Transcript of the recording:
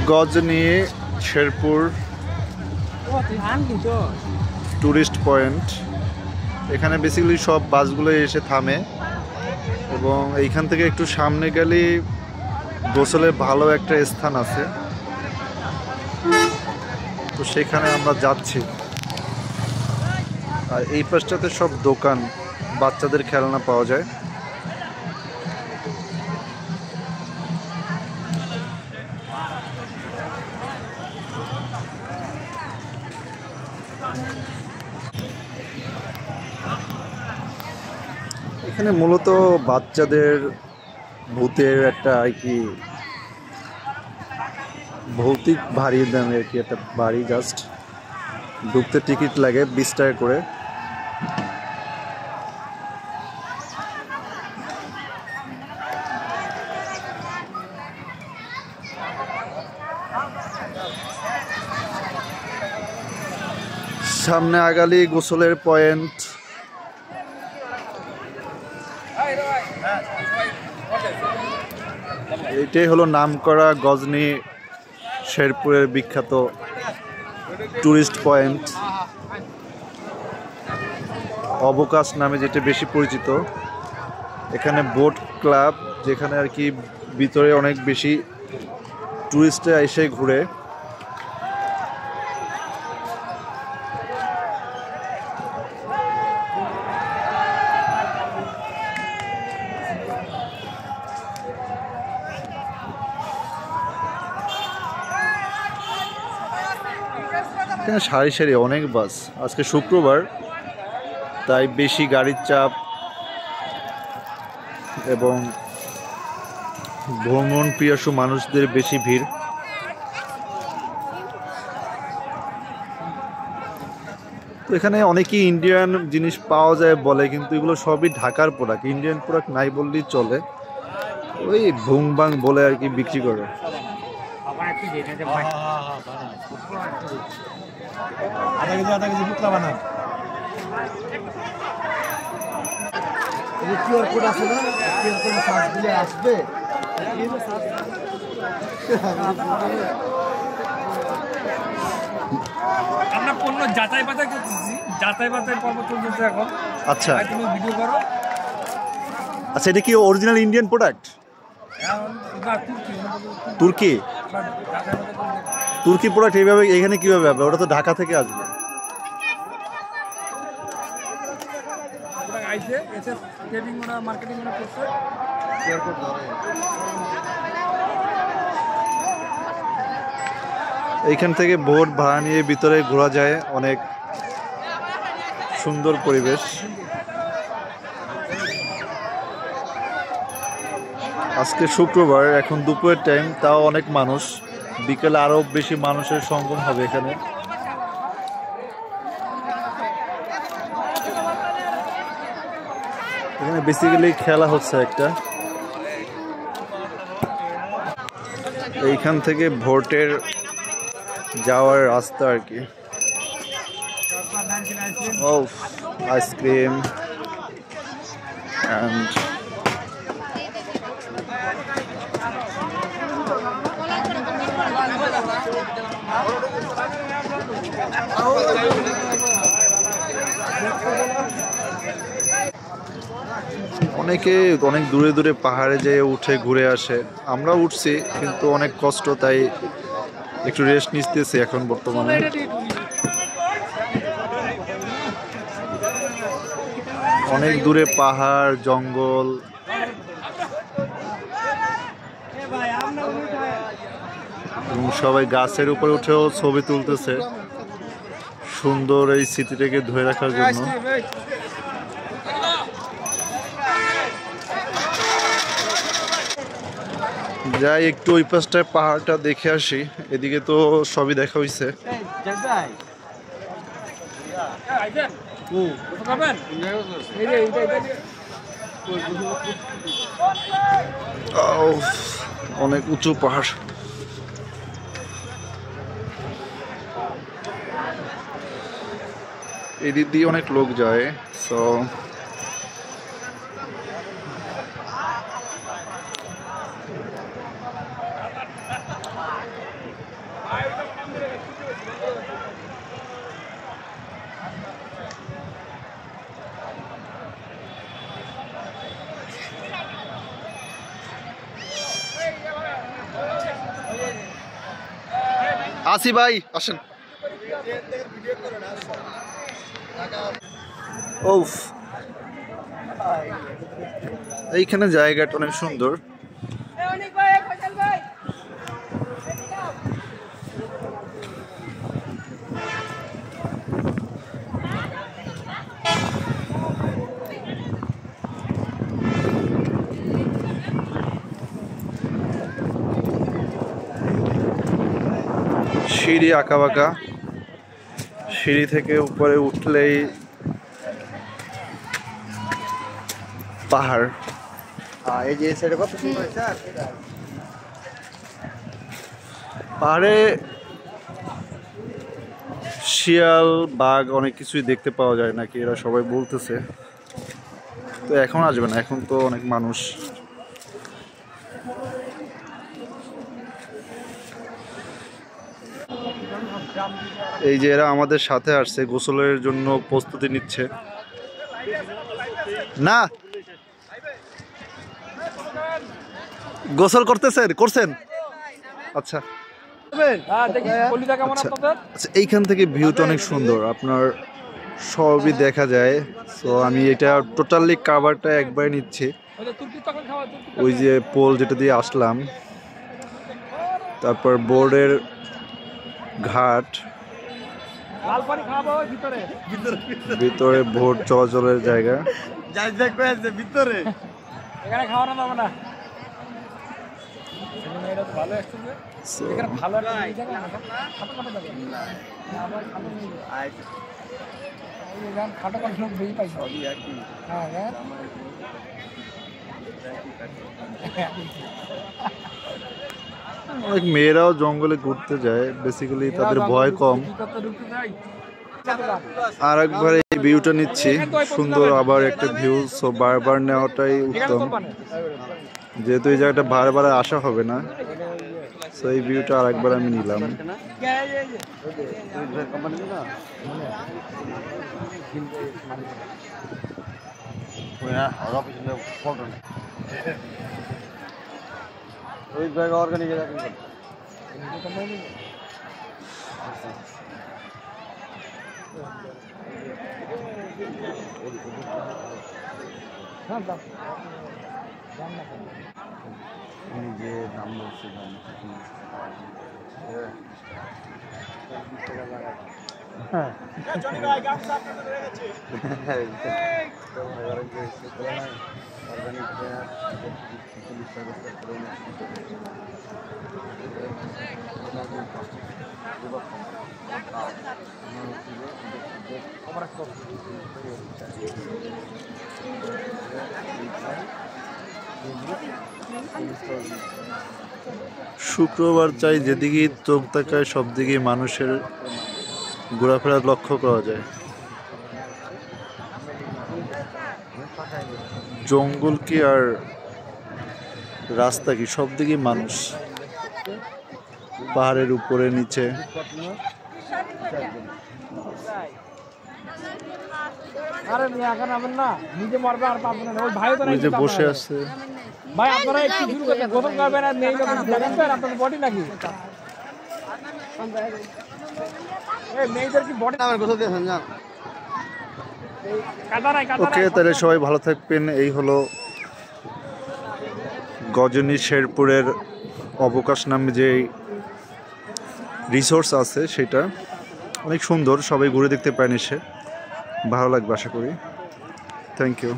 Ghazni Sherpur tourist point. এখানে basically সব বাসগুলো এসে থামে এবং এইখান থেকে একটু সামনে গেলে গোসলের ভালো একটা স্থান আছে, তো সেখানে আমরা যাচ্ছি। আর এই পাশটাতে সব দোকান, বাচ্চাদের খেলনা পাওয়া যায়। এখানে মূলত বাচ্চাদের ভূতের একটা আর কি ভৌতিক ভারী দামে আর কি একটা বাড়ি, জাস্ট ঢুকতে টিকিট লাগে 20 টাকা করে। সামনে আগালি গোসলের পয়েন্ট। এটাই হলো নামকরা গজনি শেরপুরের বিখ্যাত টুরিস্ট পয়েন্ট, অবকাশ নামে যেটা বেশি পরিচিত। এখানে বোট ক্লাব, যেখানে আর কি ভিতরে অনেক বেশি টুরিস্টরা এসে ঘুরে। এখানে সারি সারি অনেক বাস, আজকে শুক্রবার তাই বেশি গাড়ির চাপ এবং ভ্রমণ প্রিয়সু মানুষদের বেশি ভিড়। তো এখানে অনেকই ইন্ডিয়ান জিনিস পাওয়া যায় বলে, কিন্তু এগুলো সবই ঢাকার প্রোডাক্ট, ইন্ডিয়ান প্রোডাক্ট নাই বললেই চলে। ওই ভুং বাং বলে আর কি বিক্রি করে। আধা কেজি পুতলা বানান। কিউআর কোড আছে না, কিউআর কোড সার্চ দিলে আসবে। আমরা পণ্য যাচাই বাছাই করতেছি, যাচাই বাছাই পর্ব চলতেছে এখন। আচ্ছা, তুমি ভিডিও করো। আচ্ছা, এটা কি অরিজিনাল ইন্ডিয়ান প্রোডাক্ট? তুর্কি তুর্কি প্রোডাক্ট এইভাবে এখানে কিভাবে হবে? ওটা তো ঢাকা থেকে আসবে। এইখান থেকে বোট ভাড়া নিয়ে ভিতরে ঘোরা যায়, অনেক সুন্দর পরিবেশ। আজকে শুক্রবার, এখন দুপুরের টাইম, তাও অনেক মানুষ। বিকেলে আরো বেশি মানুষের সঙ্গম হবে এখানে। এখানে বেসিক্যালি খেলা হচ্ছে একটা। এইখান থেকে ভোটের যাওয়ার রাস্তা আর কি। ও আইসক্রিম অ্যান্ড অনেকে অনেক দূরে দূরে পাহাড়ে যেয়ে উঠে ঘুরে আসে। আমরা উঠছি কিন্তু অনেক কষ্ট, তাই একটু রেস্ট নিতেছি এখন বর্তমানে। অনেক দূরে পাহাড়, জঙ্গল, এবং সবাই গাছের উপরে উঠেও ছবি তুলতেছে সুন্দর এই স্মৃতিটাকে ধরে রাখার জন্য। যাই একটু ওই পাশটায় পাহাড়টা দেখে আসি, এদিকে তো সবই দেখা হয়েছে। অনেক উঁচু পাহাড়। এদিক দিয়ে অনেক লোক যায়, সো আসি ভাই আসেন। ওফ, এইখানে জায়গাটা অনেক সুন্দর। সিঁড়ি আঁকা বাঁকা, সিঁড়ি থেকে উপরে উঠলেই পাহাড়। এই যে সাইডে কত সুন্দর স্যার। পাহাড়ে শিয়াল বাঘ অনেক কিছুই দেখতে পাওয়া যায় নাকি এরা সবাই বলতেছে, তো এখন আসবে না, এখন তো অনেক মানুষ। এই যে এরা আমাদের সাথে আসছে, গোসলের জন্য প্রস্তুতি নিচ্ছে। না গোসল করছেন? আচ্ছা আচ্ছা, এইখান থেকে ভিউটা অনেক সুন্দর, আপনার সবই দেখা যায়। তো আমি এটা টোটালি কাভারটা একবারে নিচ্ছি। ওই যে পোল যেটা দিয়ে আসলাম, তারপর বোর্ডের ঘাট, ভিতরে ভোট চলাচলের জায়গা। ভিতরে এখানে খাওয়ানো যাবে না। খাটো লোক বেশি পাইছে। অনেক মেয়েরাও জঙ্গলে ঘুরতে যায়, বেসিক্যালি তাদের ভয় কম। আর একবার এই ভিউটা নিচ্ছি, সুন্দর আবার একটা ভিউ। সো বারবার নেওয়াটাই উত্তম, যেহেতু এই জায়গাটা বারবার আসা হবে না। সো এই ভিউটা আর একবার আমি নিলাম। ওই জায়গা অর্গানিক যে দাম বলছে শুক্রবার চাই যেদিকে চোখ তাকায় সব দিকে মানুষের ঘোরাফেরা লক্ষ্য করা যায়। জঙ্গল কি আর রাস্তা কি, সব দিকে মানুষ, পাহাড়ের উপরে নিচে। ওই যে বসে আছে ভাই, আপনারা একটু শুরু করবেন, গোসল করবেন আর নেই দেখেন তো আপনাদের বডি নাকি? মেয়েদের কি বডি? ওকে, তাহলে সবাই ভালো থাকবেন। এই হলো গজনী শেরপুরের অবকাশ নামে যে রিসোর্স আছে, সেটা অনেক সুন্দর, সবাই ঘুরে দেখতে পারেন, এসে ভালো লাগবে আশা করি। Thank you.